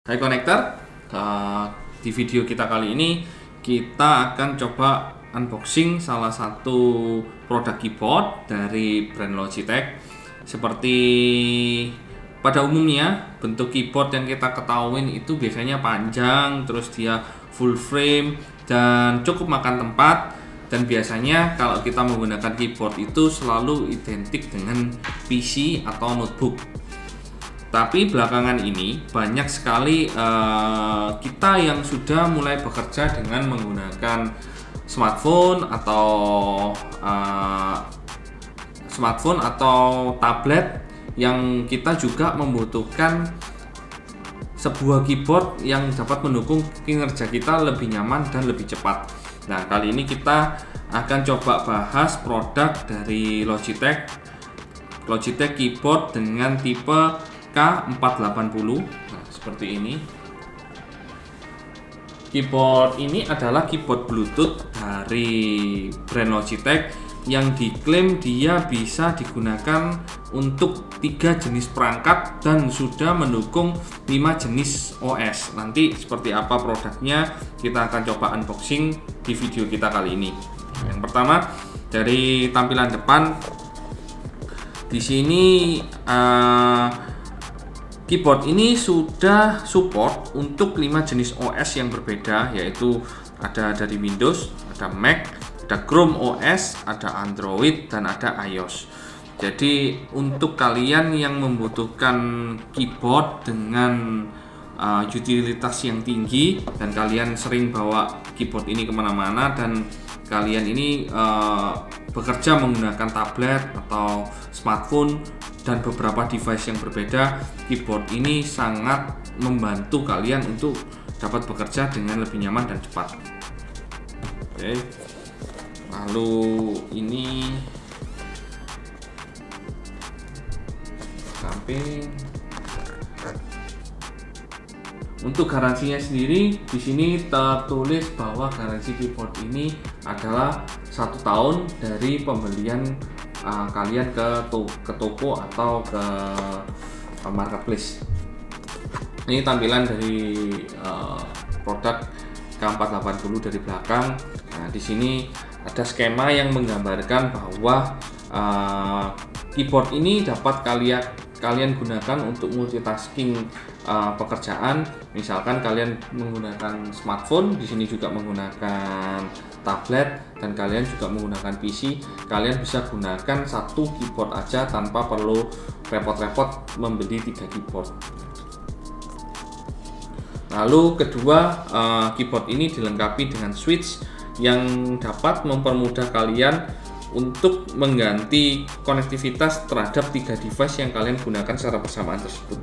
Hai Connector, di video kita kali ini kita akan coba unboxing salah satu produk keyboard dari brand Logitech. Seperti pada umumnya bentuk keyboard yang kita ketahuin itu biasanya panjang, terus dia full frame dan cukup makan tempat. Dan biasanya kalau kita menggunakan keyboard itu selalu identik dengan PC atau notebook. Tapi belakangan ini banyak sekali kita yang sudah mulai bekerja dengan menggunakan smartphone atau tablet, yang kita juga membutuhkan sebuah keyboard yang dapat mendukung kinerja kita lebih nyaman dan lebih cepat. Nah, kali ini kita akan coba bahas produk dari Logitech keyboard dengan tipe K480. Nah, seperti ini. Keyboard ini adalah keyboard Bluetooth dari brand Logitech yang diklaim dia bisa digunakan untuk 3 jenis perangkat dan sudah mendukung 5 jenis OS. Nanti seperti apa produknya kita akan coba unboxing di video kita kali ini. Yang pertama, dari tampilan depan, di sini keyboard ini sudah support untuk 5 jenis OS yang berbeda, yaitu ada dari Windows, ada Mac, ada Chrome OS, ada Android, dan ada iOS. Jadi untuk kalian yang membutuhkan keyboard dengan utilitas yang tinggi dan kalian sering bawa keyboard ini kemana-mana dan kalian ini bekerja menggunakan tablet atau smartphone dan beberapa device yang berbeda, keyboard ini sangat membantu kalian untuk dapat bekerja dengan lebih nyaman dan cepat. Oke. Lalu ini samping. Untuk garansinya sendiri, di sini tertulis bahwa garansi keyboard ini adalah 1 tahun dari pembelian kalian ke toko atau ke marketplace. Ini tampilan dari produk K480 dari belakang. Nah, di sini ada skema yang menggambarkan bahwa keyboard ini dapat kalian gunakan untuk multitasking pekerjaan. Misalkan kalian menggunakan smartphone, di sini juga menggunakan tablet, dan kalian juga menggunakan PC. Kalian bisa gunakan satu keyboard aja tanpa perlu repot-repot membeli 3 keyboard. Lalu kedua, keyboard ini dilengkapi dengan switch yang dapat mempermudah kalian untuk mengganti konektivitas terhadap 3 device yang kalian gunakan secara bersamaan tersebut.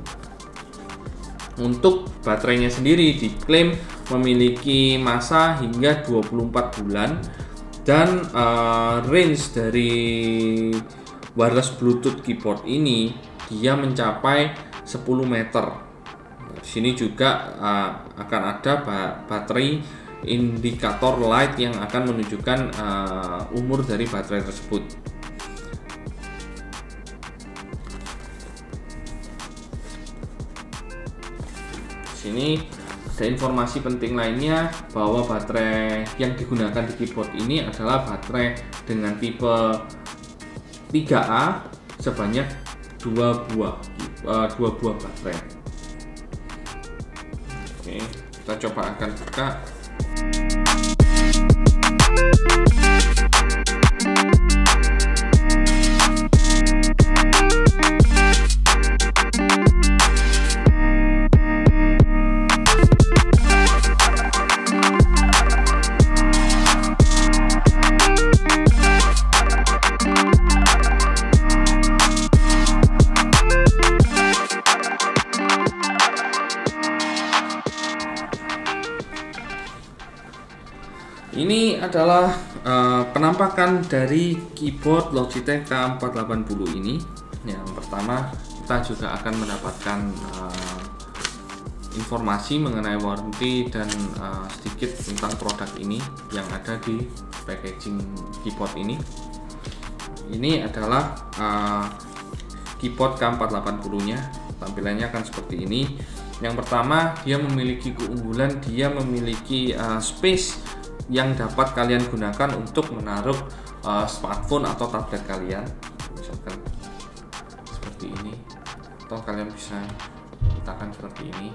Untuk baterainya sendiri diklaim memiliki masa hingga 24 bulan dan range dari wireless Bluetooth keyboard ini dia mencapai 10 meter. Di sini juga akan ada baterai indikator light yang akan menunjukkan umur dari baterai tersebut. Di sini ada informasi penting lainnya bahwa baterai yang digunakan di keyboard ini adalah baterai dengan tipe 3A sebanyak 2 buah baterai. Oke, kita coba akan buka. Ini adalah penampakan dari keyboard Logitech K480 ini. Yang pertama, kita juga akan mendapatkan informasi mengenai warranty dan sedikit tentang produk ini yang ada di packaging keyboard ini. Ini adalah keyboard K480 nya. Tampilannya akan seperti ini. Yang pertama, dia memiliki keunggulan, dia memiliki space yang dapat kalian gunakan untuk menaruh smartphone atau tablet kalian, misalkan seperti ini, atau kalian bisa letakkan seperti ini.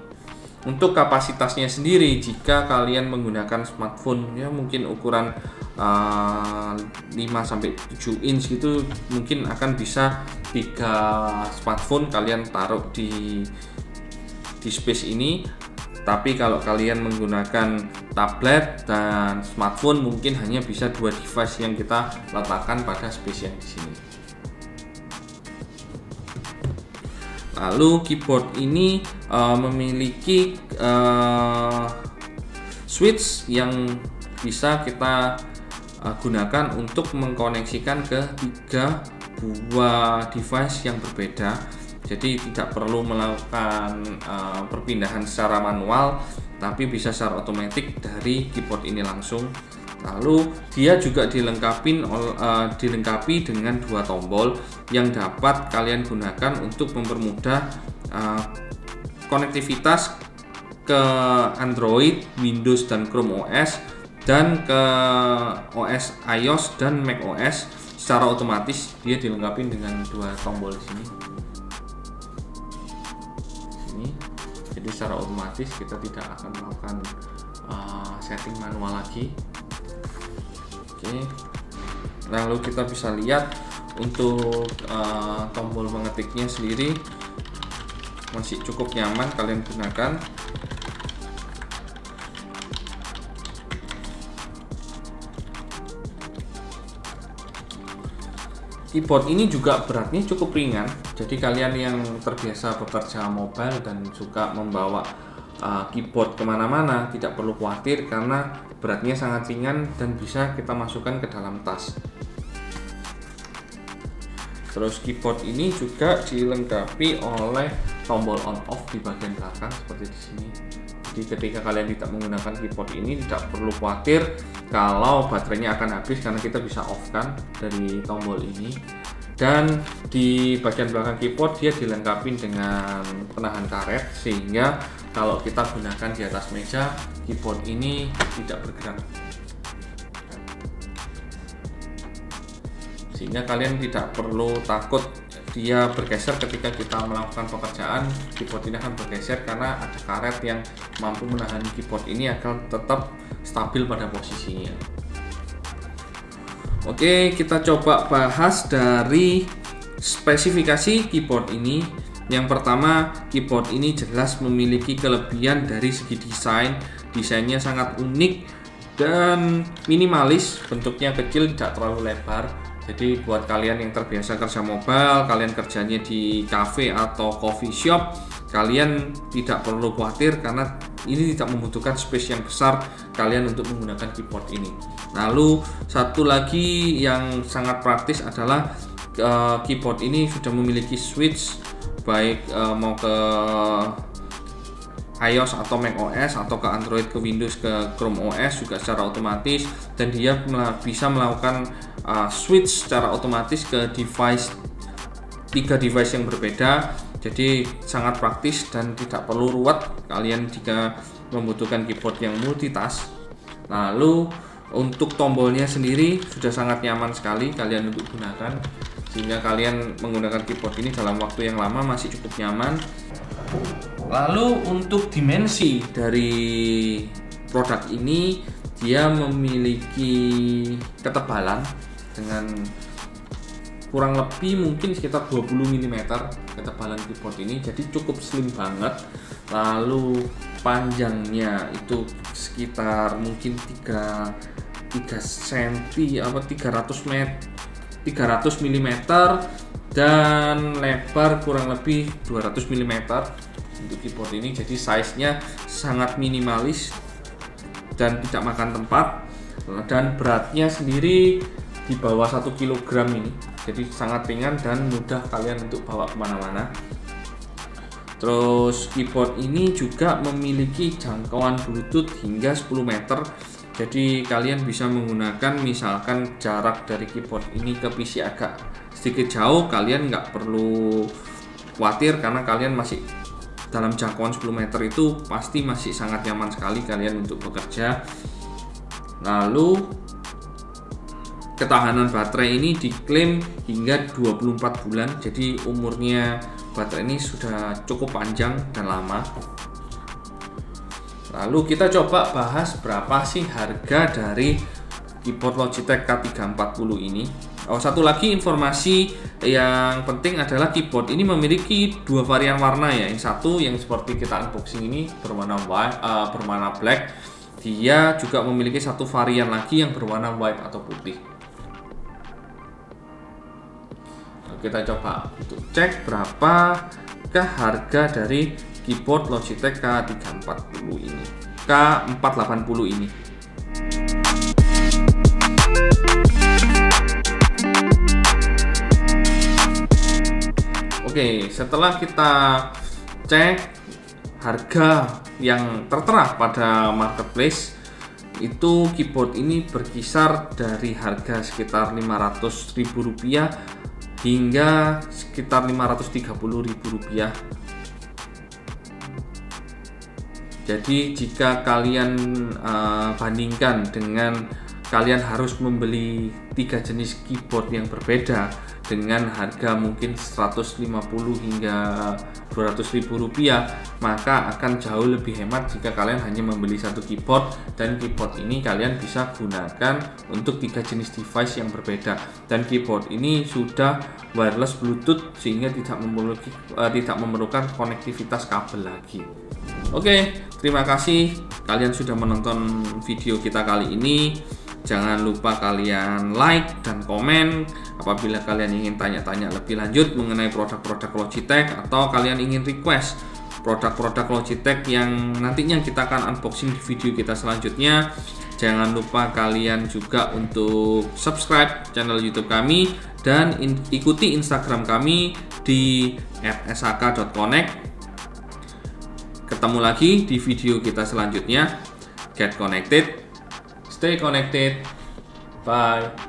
Untuk kapasitasnya sendiri, jika kalian menggunakan smartphone ya mungkin ukuran 5-7 inch gitu, mungkin akan bisa 3 smartphone kalian taruh di space ini. Tapi kalau kalian menggunakan tablet dan smartphone, mungkin hanya bisa 2 device yang kita letakkan pada space yang di sini. Lalu keyboard ini memiliki switch yang bisa kita gunakan untuk mengkoneksikan ke 3 buah device yang berbeda. Jadi tidak perlu melakukan perpindahan secara manual, tapi bisa secara otomatis dari keyboard ini langsung. Lalu dia juga dilengkapi dengan 2 tombol yang dapat kalian gunakan untuk mempermudah konektivitas ke Android, Windows dan Chrome OS, dan ke OS iOS dan Mac OS secara otomatis. Dia dilengkapi dengan 2 tombol di sini. Jadi secara otomatis kita tidak akan melakukan setting manual lagi. Oke, lalu kita bisa lihat untuk tombol mengetiknya sendiri masih cukup nyaman kalian gunakan. Keyboard ini juga beratnya cukup ringan, jadi kalian yang terbiasa bekerja mobile dan suka membawa keyboard kemana-mana tidak perlu khawatir karena beratnya sangat ringan dan bisa kita masukkan ke dalam tas. Terus keyboard ini juga dilengkapi oleh tombol on off di bagian belakang seperti di sini. Jadi ketika kalian tidak menggunakan keyboard ini tidak perlu khawatir kalau baterainya akan habis karena kita bisa off kan dari tombol ini. Dan di bagian belakang keyboard dia dilengkapi dengan penahan karet sehingga kalau kita gunakan di atas meja, keyboard ini tidak bergerak. Sehingga kalian tidak perlu takut dia bergeser ketika kita melakukan pekerjaan. Keyboard ini akan bergeser karena ada karet yang mampu menahan keyboard ini agar tetap stabil pada posisinya. Oke, kita coba bahas dari spesifikasi keyboard ini. Yang pertama, keyboard ini jelas memiliki kelebihan dari segi desain. Desainnya sangat unik dan minimalis, bentuknya kecil, tidak terlalu lebar. Jadi buat kalian yang terbiasa kerja mobile, kalian kerjanya di cafe atau coffee shop, kalian tidak perlu khawatir karena ini tidak membutuhkan space yang besar kalian untuk menggunakan keyboard ini. Lalu satu lagi yang sangat praktis adalah keyboard ini sudah memiliki switch baik mau ke iOS atau Mac OS atau ke Android, ke Windows, ke Chrome OS juga secara otomatis, dan dia bisa melakukan switch secara otomatis ke device 3 device yang berbeda. Jadi sangat praktis dan tidak perlu ruwet kalian jika membutuhkan keyboard yang multitask. Lalu untuk tombolnya sendiri sudah sangat nyaman sekali kalian untuk gunakan, sehingga kalian menggunakan keyboard ini dalam waktu yang lama masih cukup nyaman. Lalu untuk dimensi dari produk ini, dia memiliki ketebalan dengan kurang lebih mungkin sekitar 20 mm ketebalan keyboard ini, jadi cukup slim banget. Lalu panjangnya itu sekitar mungkin 3 cm apa 300 mm dan lebar kurang lebih 200 mm untuk keyboard ini. Jadi size-nya sangat minimalis dan tidak makan tempat, dan beratnya sendiri di bawah 1 kg ini, jadi sangat ringan dan mudah kalian untuk bawa kemana-mana. Terus keyboard ini juga memiliki jangkauan Bluetooth hingga 10 meter, jadi kalian bisa menggunakan misalkan jarak dari keyboard ini ke PC agak sedikit jauh, kalian nggak perlu khawatir karena kalian masih dalam jangkauan 10 meter itu pasti masih sangat nyaman sekali kalian untuk bekerja. Lalu ketahanan baterai ini diklaim hingga 24 bulan, jadi umurnya baterai ini sudah cukup panjang dan lama. Lalu kita coba bahas berapa sih harga dari keyboard Logitech K340 ini. Satu lagi informasi yang penting adalah keyboard ini memiliki dua varian warna ya. Yang satu yang seperti kita unboxing ini berwarna white, berwarna black. Dia juga memiliki satu varian lagi yang berwarna white atau putih. Kita coba untuk cek berapakah harga dari keyboard Logitech K340 ini, K480 ini. Oke, setelah kita cek harga yang tertera pada marketplace, itu keyboard ini berkisar dari harga sekitar Rp500.000 hingga sekitar Rp530.000. Jadi jika kalian bandingkan dengan kalian harus membeli 3 jenis keyboard yang berbeda dengan harga mungkin 150 hingga Rp200.000, maka akan jauh lebih hemat jika kalian hanya membeli satu keyboard, dan keyboard ini kalian bisa gunakan untuk 3 jenis device yang berbeda, dan keyboard ini sudah wireless Bluetooth sehingga tidak memerlukan konektivitas kabel lagi. Oke, terima kasih kalian sudah menonton video kita kali ini. Jangan lupa kalian like dan komen apabila kalian ingin tanya-tanya lebih lanjut mengenai produk-produk Logitech, atau kalian ingin request produk-produk Logitech yang nantinya kita akan unboxing di video kita selanjutnya. Jangan lupa kalian juga untuk subscribe channel YouTube kami dan ikuti Instagram kami di @sak.connect. Ketemu lagi di video kita selanjutnya. Get connected. Stay connected. Bye.